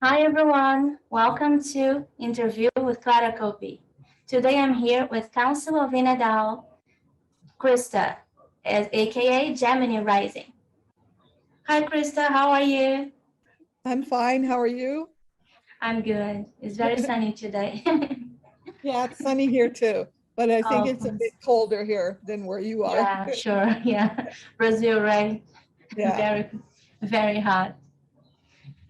Hi everyone, welcome to Interview with Klara Kopi. Today I'm here with Council of Ina DAO, Christa, aka Gemini Rising. Hi Christa, how are you? I'm fine. How are you? I'm good. It's very sunny today. Yeah, it's sunny here too, but I think it's a Oh, bit colder here than where you are. yeah, sure. Yeah, Brazil, right? Yeah. Very, very hot.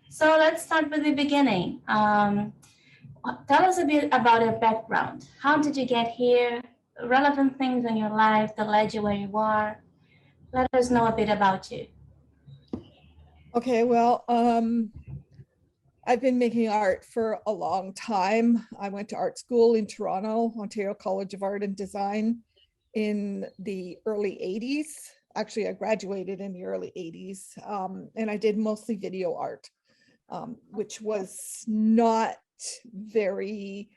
So let's start with the beginning. Tell us a bit about your background. How did you get here? Relevant things in your life that led you where you are. Let us know a bit about you. Okay, well, I've been making art for a long time. I went to art school in Toronto, Ontario College of Art and Design in the early 80s. Actually, I graduated in the early 80s, and I did mostly video art, which was not very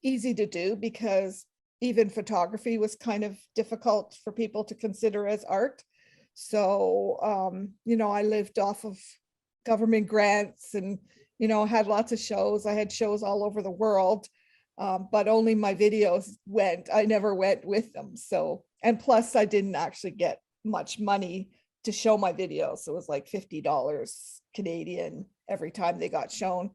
easy to do because even photography was kind of difficult for people to consider as art. So, I lived off of government grants and, had lots of shows. I had shows all over the world, but only my videos went. I never went with them. So, and plus I didn't actually get much money to show my videos. So it was like $50 Canadian every time they got shown.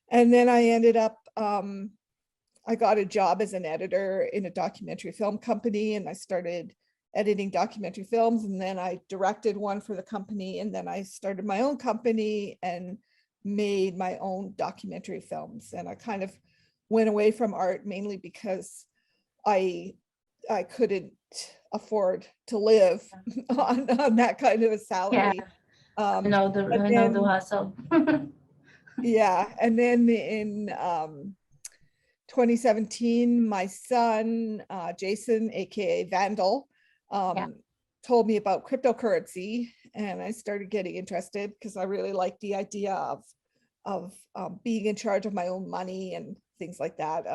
And then I ended up, I got a job as an editor in a documentary film company, and I started editing documentary films, and then I directed one for the company, and then I started my own company and made my own documentary films. And I kind of went away from art mainly because I I couldn't afford to live on that kind of a Yeah, salary. I Um, know the but I know the then hustle. yeah, and then in 2017, my son, Jason, aka Vandal, Yeah, um, told me about cryptocurrency, and I started getting interested because I really liked the idea of being in charge of my own money and things like that.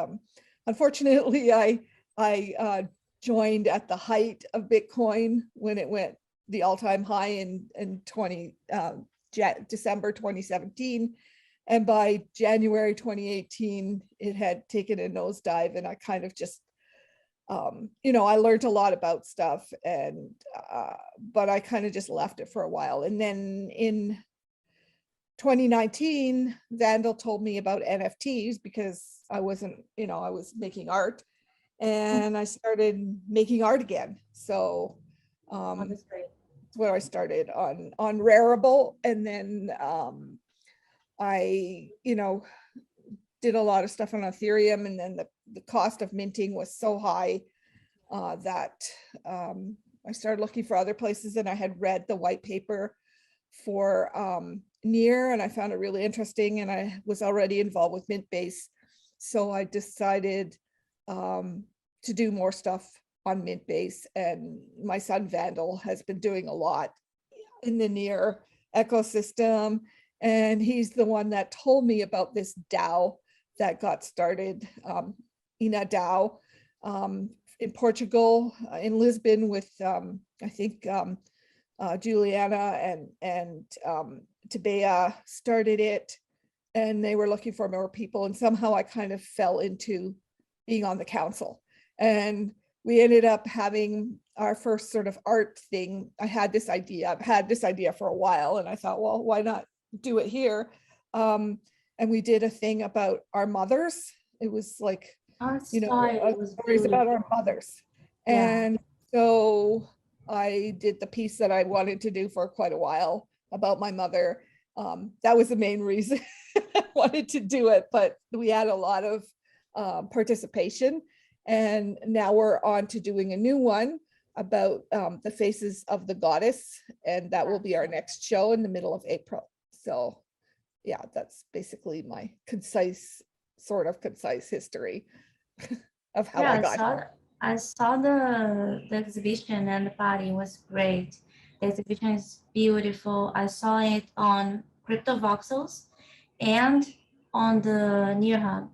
Unfortunately, I joined at the height of Bitcoin when it went the all-time high in December 2017. And by January 2018, it had taken a nosedive, and I kind of just, I learned a lot about stuff, and but I kind of just left it for a while. And then in 2019, Vandal told me about NFTs because I wasn't, I was making art, and I started making art again. So oh, um, that's great. that's where I started on Rarible, and then I, did a lot of stuff on Ethereum, and then the cost of minting was so high that I started looking for other places, and I had read the white paper for Near, and I found it really interesting, and I was already involved with Mintbase. So I decided to do more stuff on Mintbase, and my son Vandal has been doing a lot in the Near ecosystem, and he's the one that told me about this DAO that got started, Ina DAO, in Portugal, in Lisbon, with I think Juliana and Tabea started it, and they were looking for more people. And somehow I kind of fell into being on the council, and we ended up having our first sort of art thing. I've had this idea for a while, and I thought, well, why not do it here? And we did a thing about our mothers. It was like, Our style was stories about our beautiful. mothers. Yeah, And so I did the piece that I wanted to do for quite a while about my mother. That was the main reason I wanted to do it, but we had a lot of participation. And now we're on to doing a new one about the faces of the goddess, and that will be our next show in the middle of April. So yeah, that's basically my sort of concise history of how yeah. I I got saw here. I saw the exhibition and the party was great. The exhibition is beautiful. I saw it on Cryptovoxels and on the Near Hub.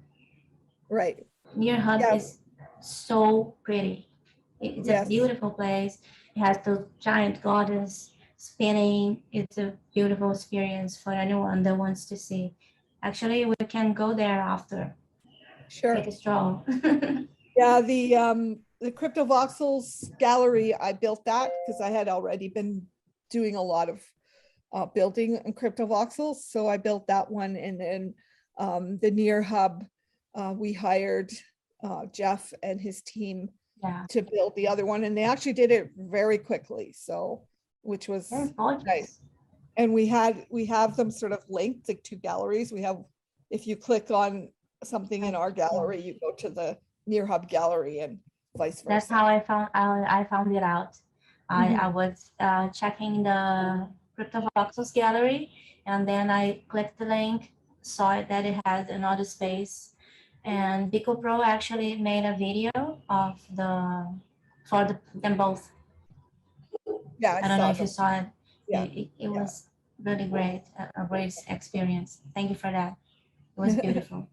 Right. Near Hub Yeah. is so pretty. It's a Yes. beautiful place. It has the giant goddess. spinning. It's a beautiful experience for anyone that wants to see. Actually, we can go there after, Sure. take a stroll. Yeah, the Cryptovoxels gallery, I built that because I had already been doing a lot of building in Cryptovoxels. So I built that one, and then the Near Hub, we hired Jeff and his team Yeah, to build the other one, and they actually did it very quickly. So, which was very nice. gorgeous. And we have them sort of linked, like two galleries. We have, if you click on something in our gallery, you go to the Near Hub gallery and vice versa. That's how I found it out. I was checking the Cryptovoxels gallery, and then I clicked the link, saw it that it had another space, and Pico Pro actually made a video of them both. Yeah, I don't know if you saw it. Yeah, It was really great, a great experience. Thank you for that. It was beautiful.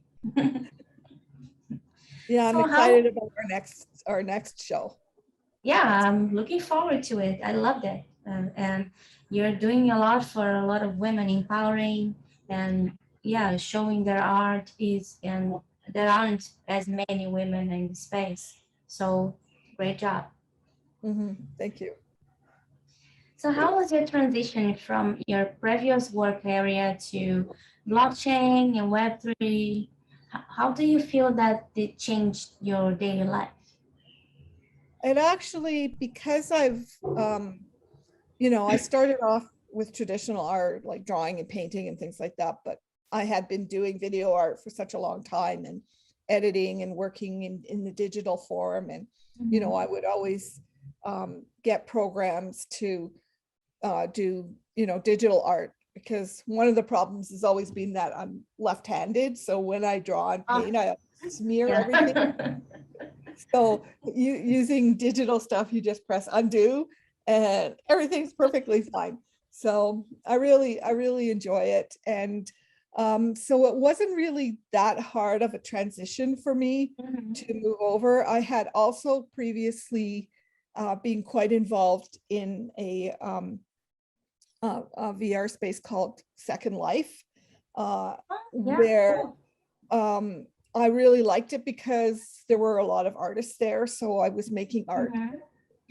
yeah, I'm So excited about our next show. Yeah, I'm looking forward to it. I loved it. And you're doing a lot for a lot of women, empowering and yeah, showing their art and there aren't as many women in the space. So great job. Thank you. So how was your transition from your previous work area to blockchain and Web3? How do you feel that it changed your daily life? And actually, because I've, I started off with traditional art, like drawing and painting and things like that, but I had been doing video art for such a long time and editing and working in the digital form. And, I would always get programs to do, digital art, because one of the problems has always been that I'm left-handed. So when I draw and paint, I smear everything. So using digital stuff, you just press undo and everything's perfectly fine. So I really enjoy it. And so it wasn't really that hard of a transition for me to move over. I had also previously been quite involved in a VR space called Second Life, where I really liked it because there were a lot of artists there. So I was making art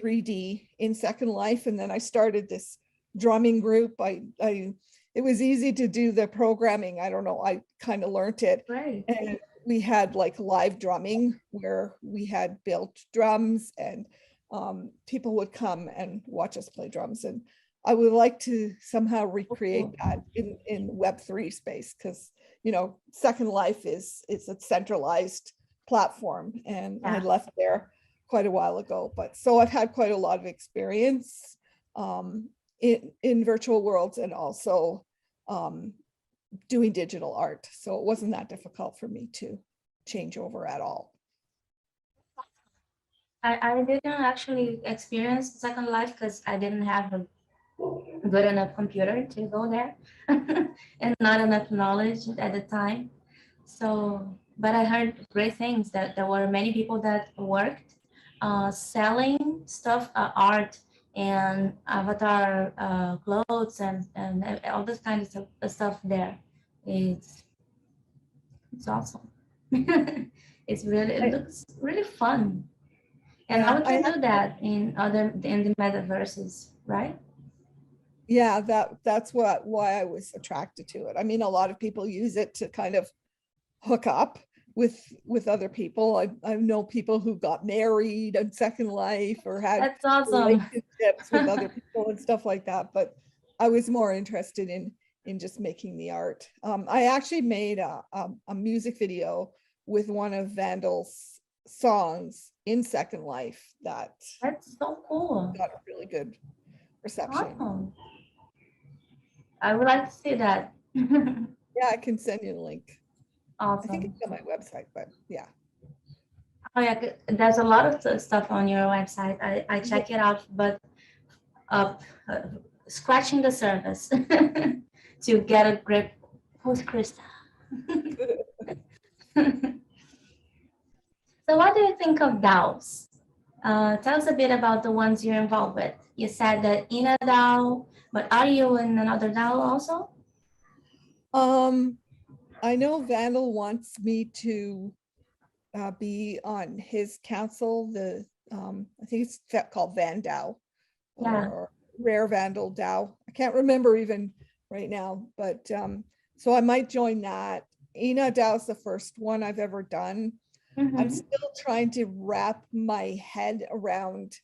3D in Second Life. And then I started this drumming group. It was easy to do the programming. I don't know, I kind of learned it. Right. And we had like live drumming where we had built drums, and people would come and watch us play drums. And I would like to somehow recreate that in Web3 space, because Second Life is a centralized platform, and I left there quite a while ago. But so I've had quite a lot of experience in virtual worlds, and also doing digital art. So it wasn't that difficult for me to change over at all. I didn't actually experience Second Life because I didn't have a good enough computer to go there and not enough knowledge at the time. So, but I heard great things, that there were many people that worked selling stuff, art and avatar clothes and all this kind of stuff there. It's awesome. It looks really fun. And now we can do that in the metaverses, right? Yeah, that's why I was attracted to it. I mean, a lot of people use it to kind of hook up with other people. I know people who got married on Second Life or had That's awesome. relationships with other people and stuff like that. But I was more interested in just making the art. I actually made a music video with one of Vandal's songs in Second Life that's so cool. Got a really good reception. Awesome. I would like to see that. Yeah, I can send you a link. Awesome. I think it's on my website, but yeah. Oh yeah, there's a lot of stuff on your website. I check it out, but scratching the surface to get a grip. Who's Christa? So what do you think of DAOs? Tell us a bit about the ones you're involved with. You said that Ina DAO, but are you in another DAO also? I know Vandal wants me to be on his council, I think it's called Van DAO Yeah. or Rare Vandal DAO. I can't remember even right now, but so I might join that. Ina DAO is the first one I've ever done. I'm still trying to wrap my head around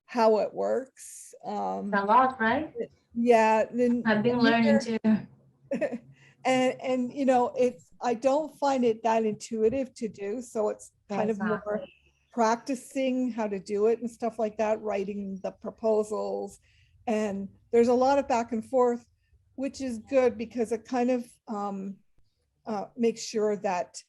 how it works. A lot, right? Yeah, then I've been learning too. and I don't find it that intuitive to do, so it's kind of more practicing how to do it and stuff like that, writing the proposals, and there's a lot of back and forth, which is good because it kind of makes sure that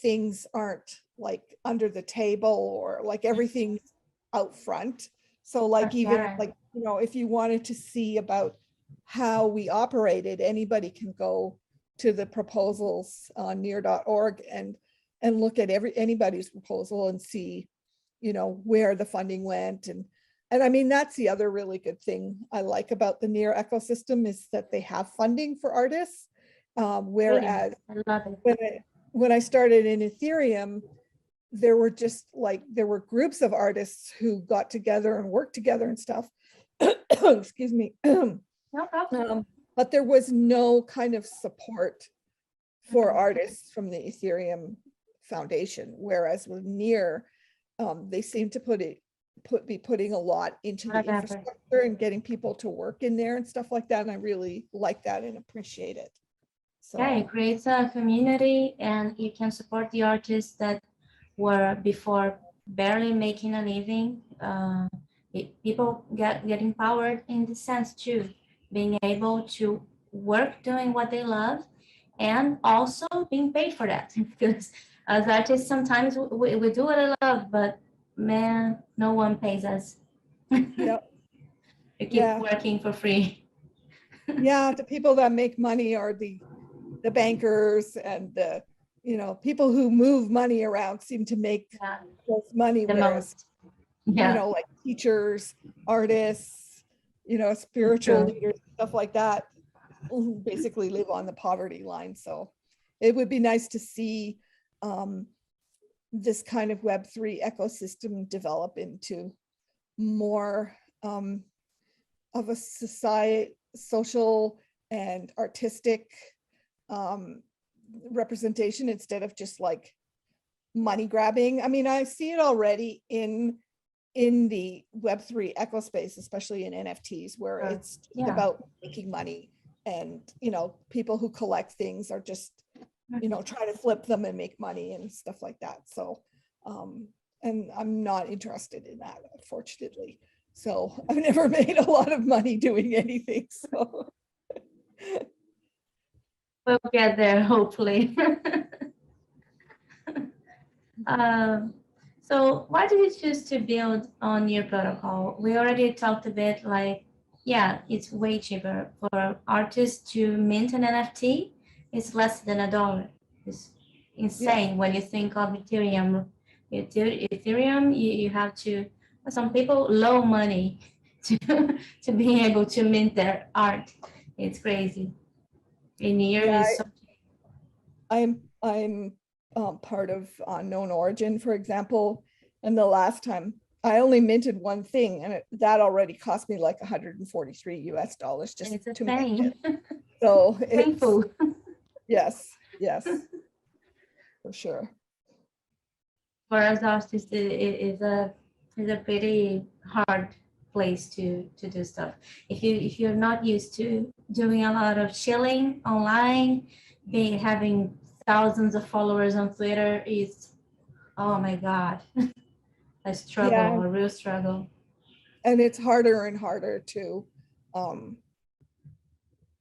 things aren't like under the table or like everything's out front. So like even like, if you wanted to see about how we operated, anybody can go to the proposals on near.org and look at anybody's proposal and see, where the funding went. And I mean, that's the other really good thing I like about the Near ecosystem is that they have funding for artists. Whereas when I started in Ethereum, there were groups of artists who got together and worked together and stuff. Excuse me. No problem. But there was no kind of support for artists from the Ethereum Foundation, whereas with Near, they seem to be putting a lot into the infrastructure and getting people to work in there and stuff like that. And I really like that and appreciate it. So yeah, it creates a community, and you can support the artists that were before barely making a living. People get empowered in the sense too, being able to work doing what they love and also being paid for that. Because as artists, sometimes we do what I love, but man, no one pays us. Yep. We keep working for free. Yeah, the people that make money are the bankers and the people who move money around seem to make most money, whereas like teachers, artists, spiritual leaders, stuff like that, who basically live on the poverty line. So it would be nice to see this kind of Web3 ecosystem develop into more of a social and artistic representation instead of just like money grabbing. I mean, I see it already in the Web3 ecospace, especially in NFTs, where it's just about making money, and people who collect things are just try to flip them and make money and stuff like that. So and I'm not interested in that, unfortunately. So I've never made a lot of money doing anything. So we'll get there, hopefully. So why did you choose to build on your protocol? We already talked a bit, like, it's way cheaper for artists to mint an NFT. It's less than $1. It's insane when you think of Ethereum. Ethereum, you have to, some people low money to be able to mint their art. It's crazy. In Near is so I'm part of Known Origin, for example, and the last time I only minted one thing, and that already cost me like $143 just to mint it. So painful. Yes, for sure. For us artists, it is a pretty hard place to do stuff. If you're not used to doing a lot of chilling online, having thousands of followers on Twitter, is, oh my God, a struggle, a real struggle. And it's harder and harder to,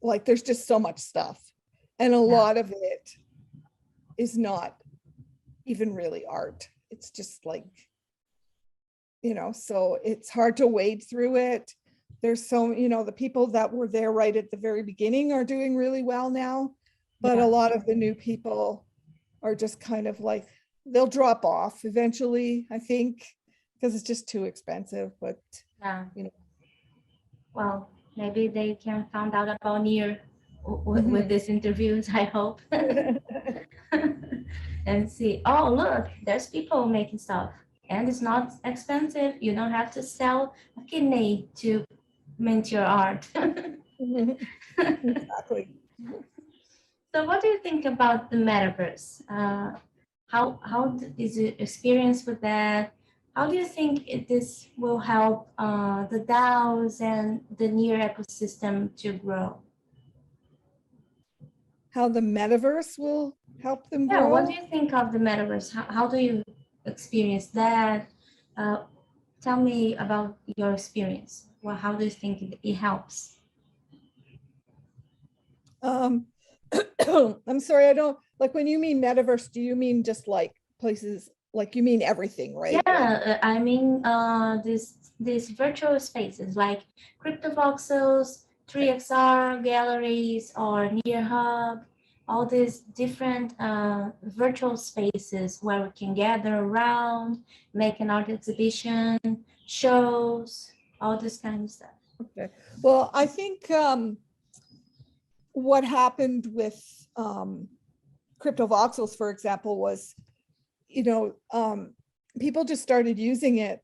like, there's just so much stuff, and a lot of it is not even really art. It's just like, so it's hard to wade through it. There's so, the people that were there right at the very beginning are doing really well now, but a lot of the new people are just kind of like they'll drop off eventually, I think, because it's just too expensive, but Yeah. you know. Well, maybe they can find out about Near with these interviews, I hope. And see, oh, look, there's people making stuff. And it's not expensive. You don't have to sell a kidney to mint your art. Exactly. So what do you think about the metaverse? How is your experience with that? How do you think this will help the DAOs and the Near ecosystem to grow? How the metaverse will help them Yeah, what do grow? you think of the metaverse? How do you experience that? Uh, Tell me about your experience. Well, how do you think it helps? Um, I'm sorry, I don't, like, when you mean metaverse, do you mean just like places, like you mean everything, right? Like, Yeah, I mean, these virtual spaces like Cryptovoxels, 3XR galleries, or Near Hub, all these different virtual spaces where we can gather around, make an art exhibition, shows, all this kind of stuff. okay. Well, I think what happened with Cryptovoxels, for example, was, people just started using it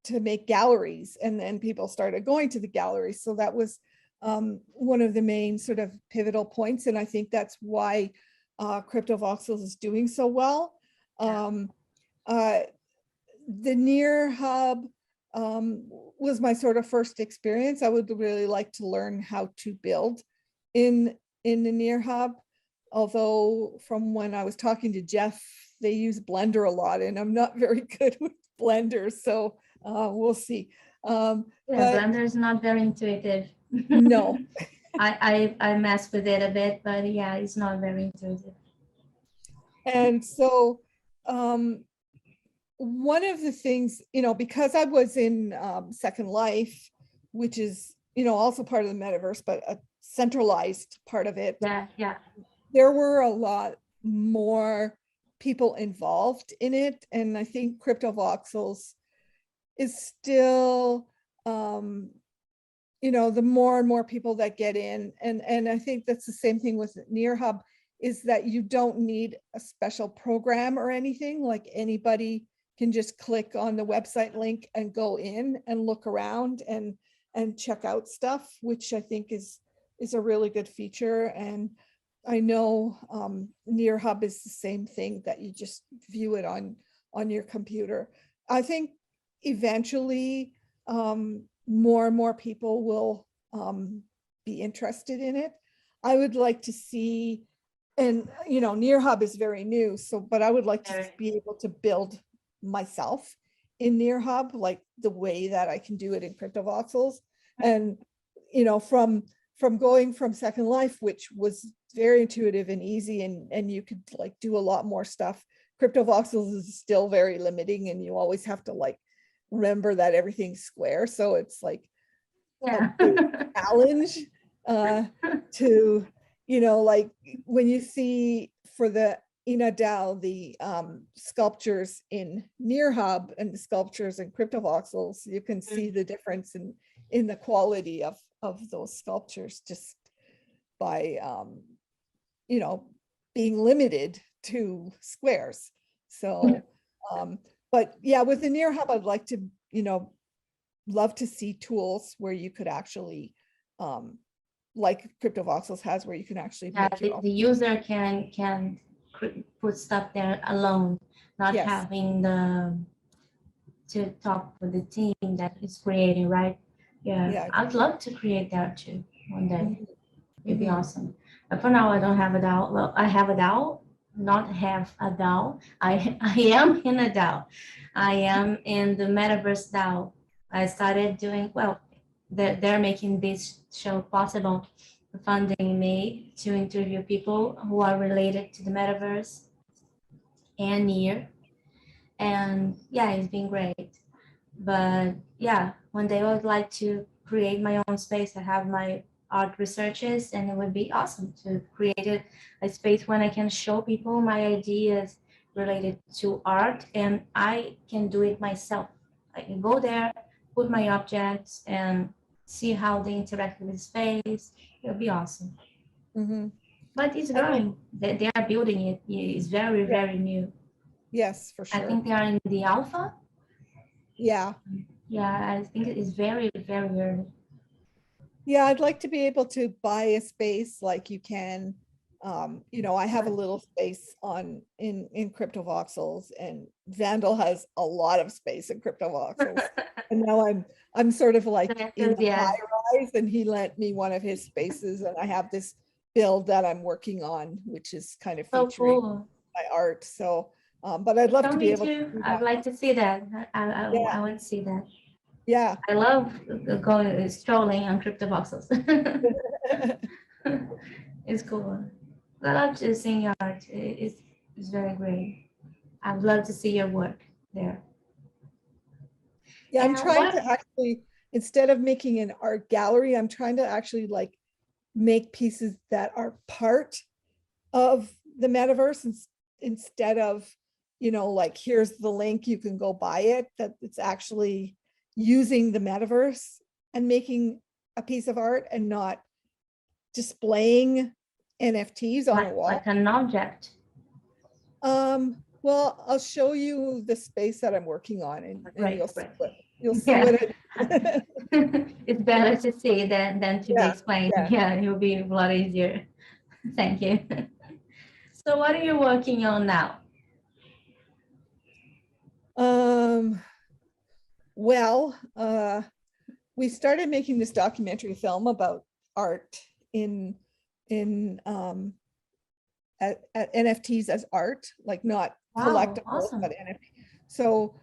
to make galleries, and then people started going to the galleries. So that was one of the main sort of pivotal points. And I think that's why Cryptovoxels is doing so well. Uh, the Near Hub was my sort of first experience. I would really like to learn how to build in the Near Hub. Although from when I was talking to Jeff, they use Blender a lot, and I'm not very good with Blender, so we'll see. Yeah, But Blender is not very intuitive. no, I mess with it a bit, but yeah, it's not very intuitive. and so one of the things, because I was in Second Life, which is, also part of the metaverse, but a centralized part of it, Yeah, yeah. there were a lot more people involved in it. And I think Cryptovoxels is still, the more and more people that get in. And I think that's the same thing with Near Hub, is that you don't need a special program or anything. Like, anybody can just click on the website link and go in and look around and check out stuff, which I think is a really good feature. And I know Near Hub is the same thing, that you just view it on your computer. I think eventually more and more people will be interested in it. I would like to see, and Near Hub is very new, so, but I would like to be able to build myself in Near Hub, like the way that I can do it in Cryptovoxels. And from going from Second Life, which was very intuitive and easy, and you could like do a lot more stuff. Cryptovoxels is still very limiting, and you always have to like remember that everything's square. So it's like a big challenge to, like when you see for the Ina DAO, the sculptures in Near Hub and the sculptures in Cryptovoxels, you can see the difference in the quality of those sculptures, just by being limited to squares. So but yeah, with the Near Hub, I'd like to love to see tools where you could actually like Cryptovoxels has, where you can actually make your own. The user can put stuff there alone, not Yes. having to talk with the team that is creating, right? Yeah, I'd love to create that too one day. It'd be awesome. But for now, I don't have a DAO. Well, I have a DAO, not have a DAO. I am in a DAO. I am in the Metaverse DAO. I started doing, well, they're making this show possible, funding me to interview people who are related to the Metaverse and Near. And yeah, it's been great. But yeah, one day I would like to create my own space. I have my art researches, and it would be awesome to create a space when I can show people my ideas, related to art, and I can do it myself. I can go there, put my objects, and see how they interact with the space. It'll be awesome. Mhm. But it's I like, growing. They are building it. It's very, yeah, very new. yes, for I sure. think they are in the alpha. Yeah. Yeah, I think it is very, very early. Yeah, I'd like to be able to buy a space like you can. You know, I have a little space in Cryptovoxels, and Vandal has a lot of space in Cryptovoxels. And now I'm sort of like The in the high enthusiasm. rise, and he lent me one of his spaces, and I have this build that I'm working on, which is kind of So featuring cool. my art. So, but I'd love Show to be me able to too. do I'd like to see that. I that. want to see that. Yeah, I love going strolling on Cryptovoxels. yeah. It's cool. I love to seeing your art. It's very great. I'd love to see your work there. Yeah, I'm And trying what? to actually, instead of making an art gallery, I'm trying to actually like make pieces that are part of the metaverse instead of, you know, like, here's the link, you can go buy it, that it's actually using the metaverse and making a piece of art and not displaying NFTs on a wall. Like an object. Well, I'll show you the space that I'm working on, and Great, you'll see great. what you'll see Yeah. what it It's better to see than to be Yeah, explained. yeah. Yeah, it will be a lot easier. Thank you. So what are you working on now? Well, we started making this documentary film about art in at NFTs as art, like not Wow, collectibles, awesome. but NFT. So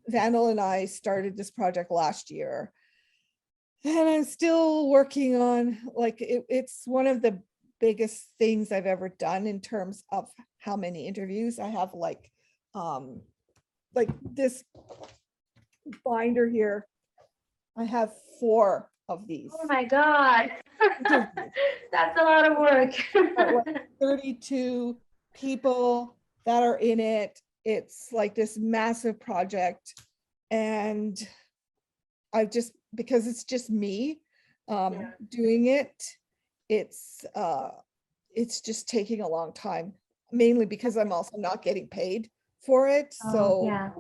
Vandal and I started this project last year, and I'm still working on, like, it's one of the biggest things I've ever done in terms of how many interviews I have. Like this binder here, I have 4 of these. Oh my God. Interviews. That's a lot of work. But like 32 people that are in it. It's like this massive project, and I just, because it's just me doing it, it's just taking a long time, mainly because I'm also not getting paid for it. Oh, So yeah.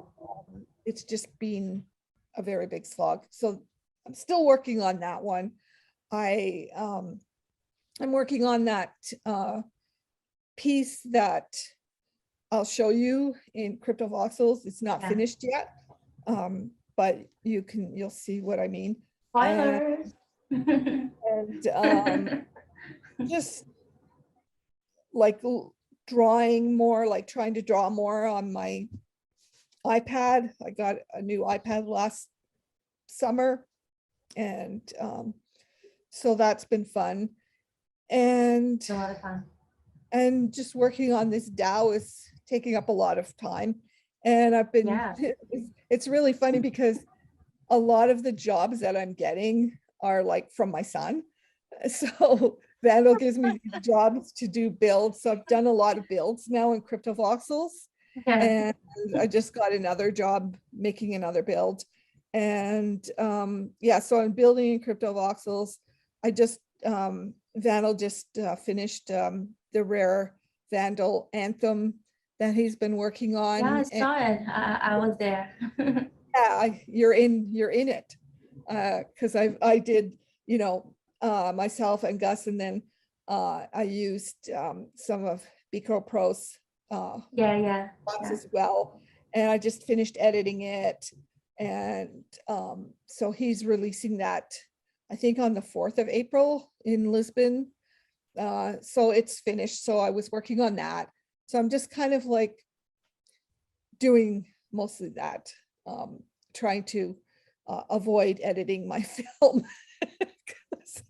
it's just been a very big slog. So I'm still working on that one. I'm working on that piece that I'll show you in Cryptovoxels. It's not Yeah. finished yet, but you'll see what I mean. Spoilers. And just like drawing more, like trying to draw more on my iPad. I got a new iPad last summer, and so that's been fun. And It's a lot of fun. just working on this DAO is taking up a lot of time. And I've been, Yeah. it's really funny because a lot of the jobs that I'm getting are like from my son. So Vandal gives me these jobs to do builds. So I've done a lot of builds now in Cryptovoxels. Yeah. And I just got another job making another build. And yeah, so I'm building in Cryptovoxels. I just, Vandal just finished the rare Vandal anthem that he's been working on. Yeah, I saw it. I was there. Yeah, you're in it, because I did, you know, myself and Gus, and then I used some of Biko Pro's Yeah. as well, and I just finished editing it, and so he's releasing that, I think, on the 4th of April in Lisbon. So it's finished. So I was working on that. So I'm just kind of like doing mostly that, trying to avoid editing my film.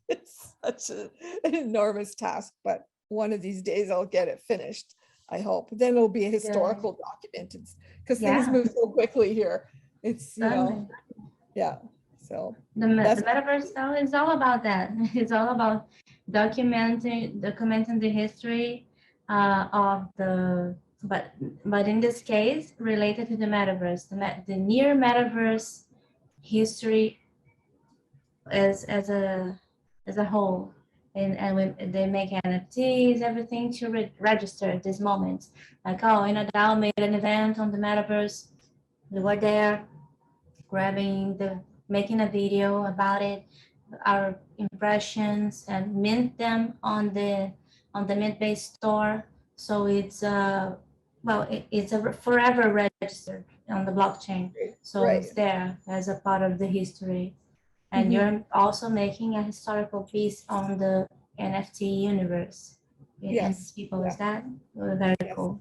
It's such an enormous task, but one of these days I'll get it finished, I hope. Then it'll be a historical document, because things move so quickly here. It's, you know, yeah. So the metaverse now is all about that. It's all about documenting the history of the but in this case, related to the metaverse, the near metaverse history as a whole, they make NFTs, everything to register at this moment. Like, oh, Ina DAO made an event on the metaverse. We were there, making a video about it, our impressions, and mint them on the Mint-based store. So it's it's a forever registered on the blockchain. So Right. it's there as a part of the history. And you're also making a historical piece on the NFT universe. Yes. People, is that very cool?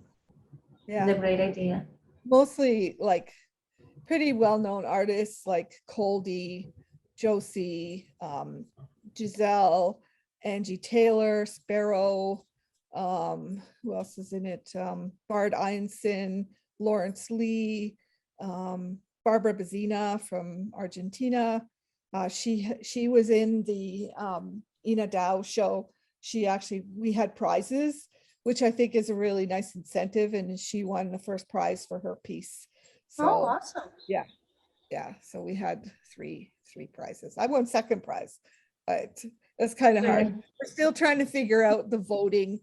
Yeah. It's a great idea. Mostly like pretty well-known artists like Coldy, Josie, Giselle, Angie Taylor, Sparrow, who else is in it? Bard Einson, Lawrence Lee, Barbara Bazina from Argentina. She was in the Ina DAO show. We had prizes, which I think is a really nice incentive, and she won the first prize for her piece. So, oh, awesome. Yeah. So we had three prizes. I won second prize, but that's kind of hard. We're still trying to figure out the voting,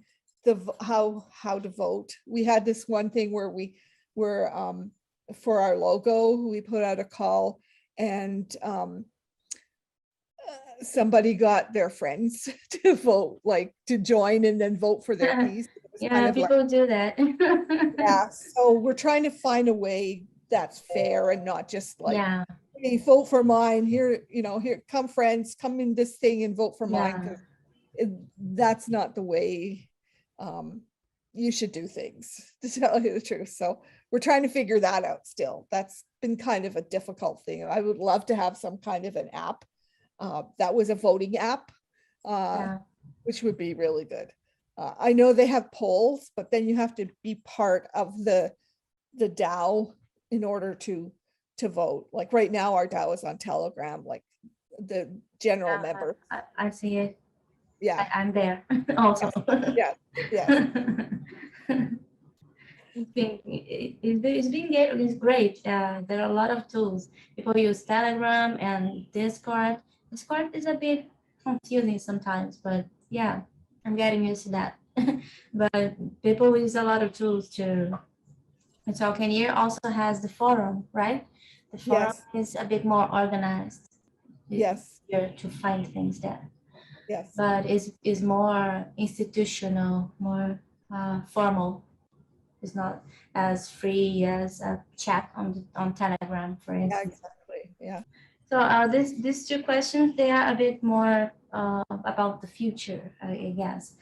how to vote. We had this one thing where we were for our logo, we put out a call, and somebody got their friends to vote, like to join and then vote for their piece. Yeah, people do that. Yeah, so we're trying to find a way that's fair and not just like, yeah, hey, vote for mine here, here, come friends, come in this thing and vote for mine, because that's not the way you should do things, to tell you the truth. So we're trying to figure that out still. That's been kind of a difficult thing. I would love to have some kind of an app that was a voting app, which would be really good. I know they have polls, but then you have to be part of the DAO in order to vote. Like right now, our DAO is on Telegram, like the general member. I see it. Yeah, I'm there also. Yeah. It's great. There are a lot of tools. People use Telegram and Discord. Discord is a bit confusing sometimes, but yeah, I'm getting used to that. But people use a lot of tools too. And so Kenya also has the forum, right? The forum is a bit more organized. Yes. Easier to find things there. Yes. But is more institutional, more formal. It's not as free as a chat on Telegram, for instance. Yeah, exactly. Yeah. So these two questions, they are a bit more about the future, I guess.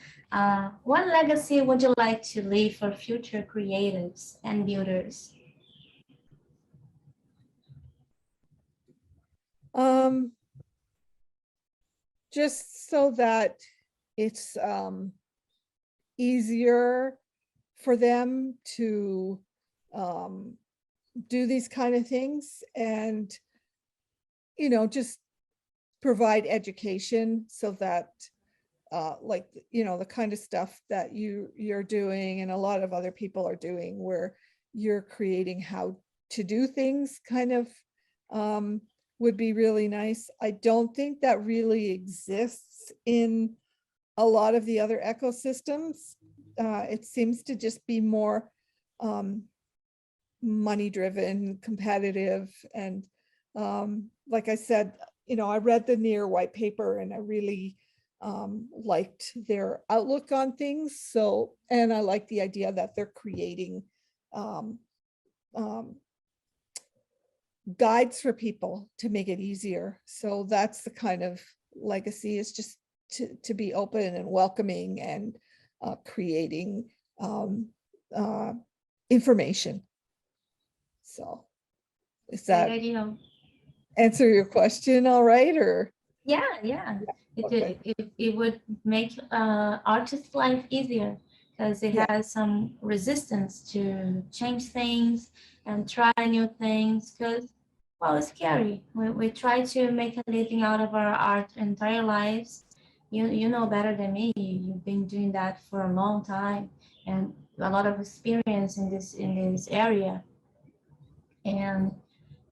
What legacy would you like to leave for future creatives and builders? Just so that it's easier for them to do these kind of things, and just provide education so that like the kind of stuff that you're doing and a lot of other people are doing, where you're creating how to do things, kind of would be really nice. I don't think that really exists in a lot of the other ecosystems. It seems to just be more money driven, competitive, and like I said, I read the Near white paper and I really liked their outlook on things. So, and I like the idea that they're creating guides for people to make it easier. So that's the kind of legacy, is just to be open and welcoming and creating information. So is that answer your question all right? Or yeah. It would make artist life easier, because it has some resistance to change things and try new things, because well, it's scary. We try to make a living out of our art entire lives. You know better than me. You've been doing that for a long time, and a lot of experience in this area. And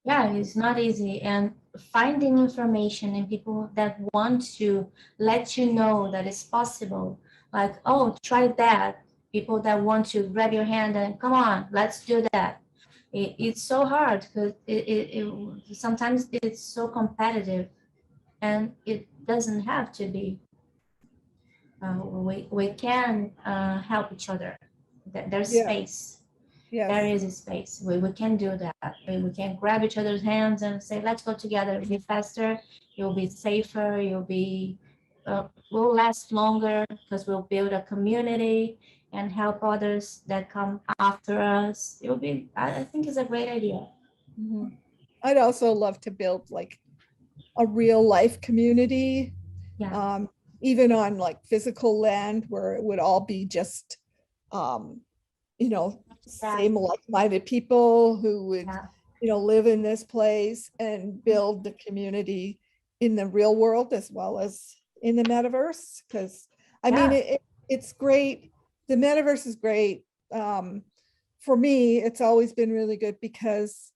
yeah, it's not easy. And finding information and people that want to let you know that it's possible, like, oh, try that. People that want to grab your hand and come on, let's do that. It's so hard because sometimes it's so competitive, and it doesn't have to be. We can help each other. There's Yeah. space. There Yes. is a space. We can do that. We can grab each other's hands and say, let's go together. It'll be faster. You'll be safer. We'll last longer because we'll build a community and help others that come after us. It'll be, I think it's a great idea. Mhm. I'd also love to build like a real life community, Yeah. even on like physical land where it would all be just, you know, Yeah. same like-minded people who would, Yeah. live in this place and build the community in the real world as well as in the metaverse. Because I mean, Yeah. it's great. The metaverse is great. For me, it's always been really good because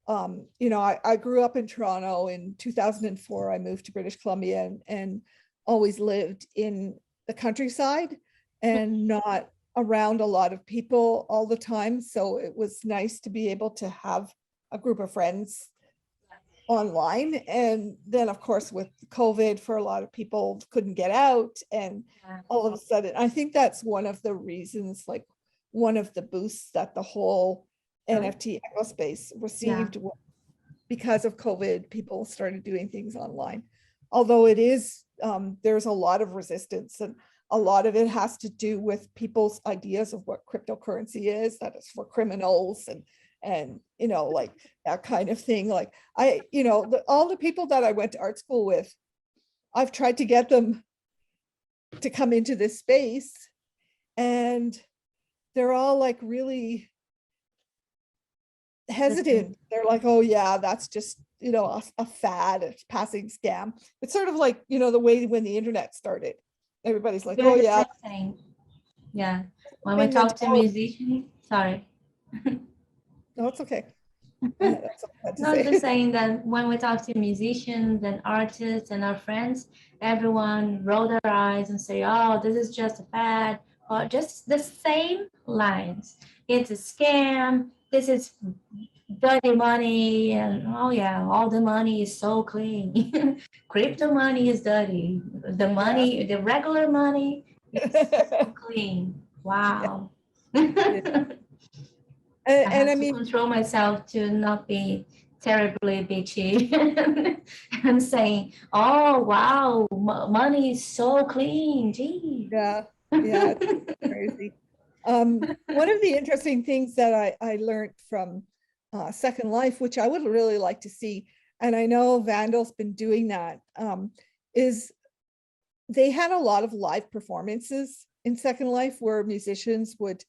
I grew up in Toronto. In 2004, I moved to British Columbia and always lived in the countryside and not around a lot of people all the time. So it was nice to be able to have a group of friends online. And then, of course, with COVID, for a lot of people couldn't get out. And Yeah. all of a sudden, I think that's one of the reasons, like one of the boosts that the whole NFT space Yeah. received because of COVID, people started doing things online. Although it is, there's a lot of resistance, and a lot of it has to do with people's ideas of what cryptocurrency is, that it's for criminals and like that kind of thing. Like all the people that I went to art school with, I've tried to get them to come into this space, and they're all like really hesitant. They're like, oh yeah, that's just a fad, a passing scam. It's sort of like the way when the internet started, everybody's like, oh Very yeah, interesting. Yeah. When we same talk to mentality. musicians, sorry. No, it's okay. That's all I had to No, just say. saying that when we talk to musicians and artists and our friends, everyone roll their eyes and say, oh, this is just a fad, or just the same lines. It's a scam. This is dirty money. And oh, yeah, all the money is so clean. Crypto money is dirty. The Yeah. money, the regular money is so clean. Yeah, Wow. yeah. I And have I to mean, control myself to not be terribly bitchy and saying, "Oh wow, money is so clean." Gee. yeah, yeah, it's crazy. One of the interesting things that I learned from Second Life, which I would really like to see, and I know Vandal's been doing that, is they had a lot of live performances in Second Life where musicians would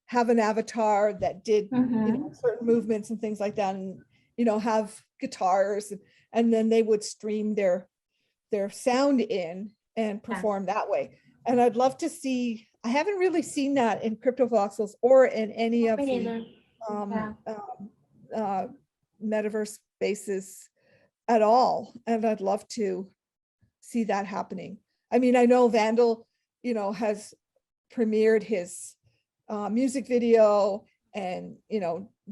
have an avatar that did, Mm-hmm. certain movements and things like that, and have guitars, and then they would stream their sound in and Yeah. perform that way. And I'd love to see, I haven't really seen that in Cryptovoxels or in any Me of the neither. um, Yeah. uh, metaverse spaces at all. And I'd love to see that happening. I mean, I know Vandal, has premiered his music video and,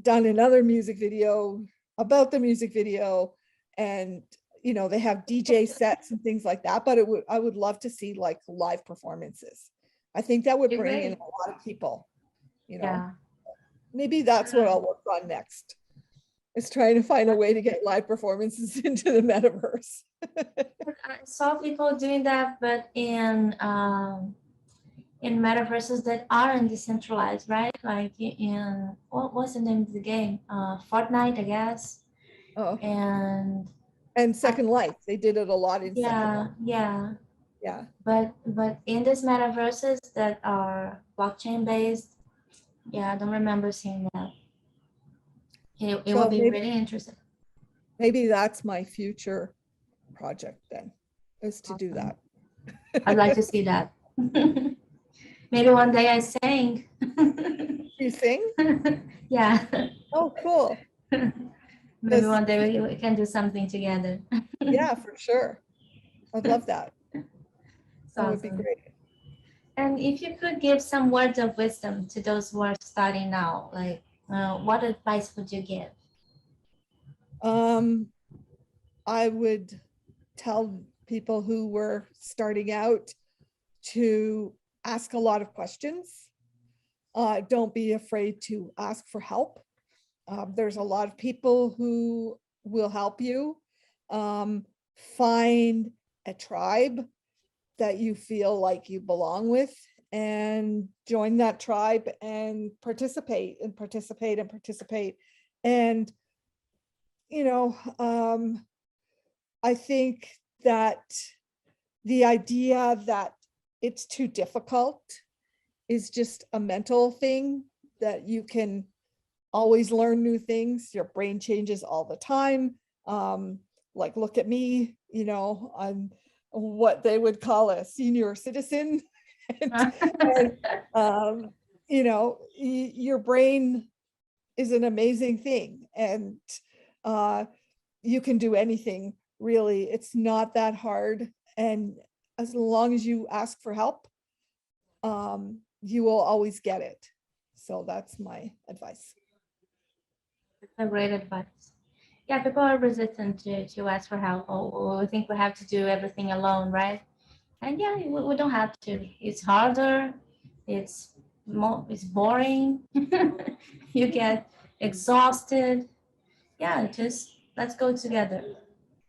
done another music video about the music video. And, they have DJ sets and things like that, but I would love to see like live performances. I think that would You're bring in great. a lot of people, Yeah. maybe that's what I'll work on next, is trying to find a way to get live performances into the metaverse. I saw people doing that, but in metaverses that aren't decentralized, right? Like in what's the name of the game? Fortnite, I guess. Oh, And and I, Second Life, they did it a lot in Second Life. yeah. Yeah. But in these metaverses that are blockchain based, yeah, I don't remember seeing that. It So would be really interesting. maybe that's my future project then, is to do Awesome. that. I'd like to see that. Maybe one day I sing. You sing? Yeah. Oh, cool. Maybe Does- one day we can do something together. Yeah, for sure. I'd love that. It's That would be awesome. great. And if you could give some words of wisdom to those who are starting now, like what advice would you give? Um, I would tell people who were starting out to ask a lot of questions. Don't be afraid to ask for help. There's a lot of people who will help you. Find a tribe that you feel like you belong with and join that tribe and participate and participate and participate. And, you know, I think that the idea that it's too difficult is just a mental thing, that you can always learn new things. Your brain changes all the time. Like, look at me, you know, I'm what they would call a senior citizen. And, you know, your brain is an amazing thing, and you can do anything really. It's not that hard. And as long as you ask for help, you will always get it. So that's my advice. A great advice. Yeah, people are resistant to ask for help, or we think we have to do everything alone, right? And yeah, we don't have to. It's harder. It's more. It's boring. You get exhausted. Yeah, just let's go together.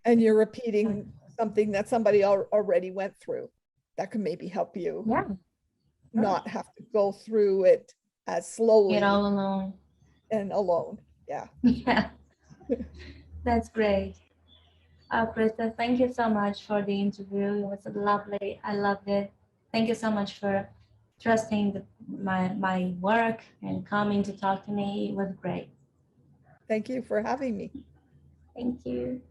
And you're repeating something that somebody already went through. That can maybe help you Yeah, not have to go through it as get slowly all alone. and alone. Yeah. Yeah, that's great. Krista, thank you so much for the interview. It was lovely. I loved it. Thank you so much for trusting my work and coming to talk to me. It was great. Thank you for having me. Thank you.